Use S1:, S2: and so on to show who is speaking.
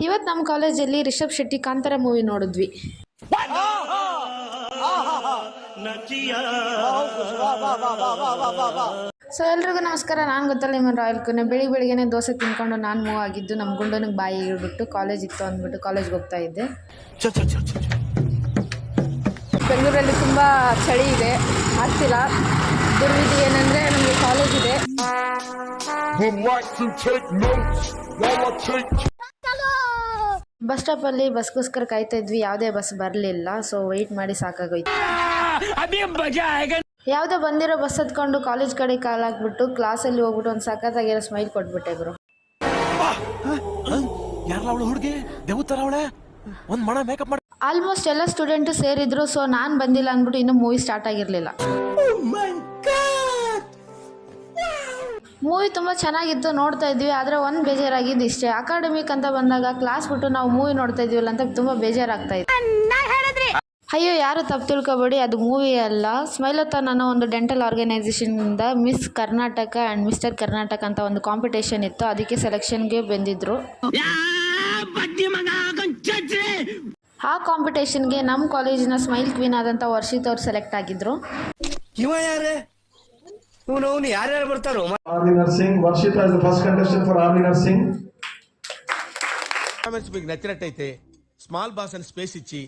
S1: ಇವತ್ತು ನಮ್ಮ ಕಾಲೇಜಲ್ಲಿ ರಿಷಬ್ ಶೆಟ್ಟಿ ಕಾಂತಾರ ಮೂವಿ ನೋಡಿದ್ವಿ. ಸೊ ಎಲ್ರಿಗೂ ನಮಸ್ಕಾರ. ನಾನು ಗೊತ್ತಲ್ಲ ನಿಮ್ಮ ರಾಯಲ್ ಕುನೆ. ಬೆಳಿಗ್ಗೆನೆ ದೋಸೆ ತಿನ್ಕೊಂಡು ನಾನು ಮೂವ್ ಆಗಿದ್ದು ನಮ್ಮ ಗುಂಡನಿಗೆ ಬಾಯಿ ಇಳ್ಬಿಟ್ಟು ಕಾಲೇಜ್ ಇತ್ತು ಅಂದ್ಬಿಟ್ಟು ಕಾಲೇಜ್ಗೆ ಹೋಗ್ತಾ ಇದ್ದೆ. ಬೆಂಗಳೂರಲ್ಲಿ ತುಂಬ ಚಳಿ ಇದೆ, ಆಗ್ತಿಲ್ಲ. ದುರ್ವಿಧಿ ಏನಂದರೆ ನಮಗೆ ಕಾಲೇಜ್ ಇದೆ. ಬಸ್ ಸ್ಟಾಪಲ್ಲಿ ಬಸ್ಗೋಸ್ಕರ ಕಾಯ್ತಾ ಇದ್ವಿ. ಯಾವುದೇ ಬಸ್ ಬರಲಿಲ್ಲ. ಸೊ ವೆಯ್ಟ್ ಮಾಡಿ ಸಾಕಾಗೋಯ್ತು. ಯಾವುದೋ ಬಂದಿರೋ ಬಸ್ ಹತ್ಕೊಂಡು ಕಾಲೇಜ್ ಕಡೆ ಕಾಲಾಕ್ಬಿಟ್ಟು ಕ್ಲಾಸಲ್ಲಿ ಹೋಗ್ಬಿಟ್ಟು ಒಂದು ಸಖತ್ತಾಗಿರೋ ಸ್ಮೈಲ್ ಕೊಟ್ಬಿಟ್ಟೆ ಬ್ರೋ. ಆಲ್ಮೋಸ್ಟ್ ಎಲ್ಲ ಸ್ಟೂಡೆಂಟು ಸೇರಿದ್ರು. ಸೊ ನಾನು ಬಂದಿಲ್ಲ ಅಂದ್ಬಿಟ್ಟು ಇನ್ನೂ ಮೂವಿ ಸ್ಟಾರ್ಟ್ ಆಗಿರಲಿಲ್ಲ. ಮೂವಿ ತುಂಬ ಚೆನ್ನಾಗಿತ್ತು, ನೋಡ್ತಾ ಇದ್ವಿ. ಆದರೆ ಒಂದು ಬೇಜಾರಾಗಿದ್ದು ಇಷ್ಟೇ, ಅಕಾಡೆಮಿಕ್ ಅಂತ ಬಂದಾಗ ಕ್ಲಾಸ್ ಬಿಟ್ಟು ನಾವು ಮೂವಿ ನೋಡ್ತಾ ಇದ್ವಿಲ್ಲ ಅಂತ ತುಂಬ ಬೇಜಾರಾಗ್ತಾ ಇತ್ತು. ಅಯ್ಯೋ, ಯಾರು ತಪ್ಪು ತಿಳ್ಕೊಬೇಡಿ, ಅದು ಮೂವಿ ಅಲ್ಲ. ಸ್ಮೈಲಥಾನ್ ಅನ್ನೋ ಒಂದು ಡೆಂಟಲ್ ಆರ್ಗನೈಸೇಷನಿಂದ miss Karnataka and mister Karnataka ಅಂತ ಒಂದು ಕಾಂಪಿಟೇಷನ್ ಇತ್ತು. ಅದಕ್ಕೆ ಸೆಲೆಕ್ಷನ್ಗೆ ಬಂದಿದ್ರು. ಆ ಕಾಂಪಿಟೇಷನ್ಗೆ ನಮ್ಮ ಕಾಲೇಜಿನ ಸ್ಮೈಲ್ ಕ್ವೀನ್ ಆದಂಥ ವರ್ಷಿತ್ ಅವ್ರು ಸೆಲೆಕ್ಟ್ ಆಗಿದ್ರು.
S2: ಯಾರ್ಯಾರು ಬರ್ತಾರೋ
S3: Army Nursing. Varshita is the first contestant for Army Nursing.
S4: మీకు నచ్చినట్టయితే స్మాల్ బాస్ అని స్పేస్ ఇచ్చి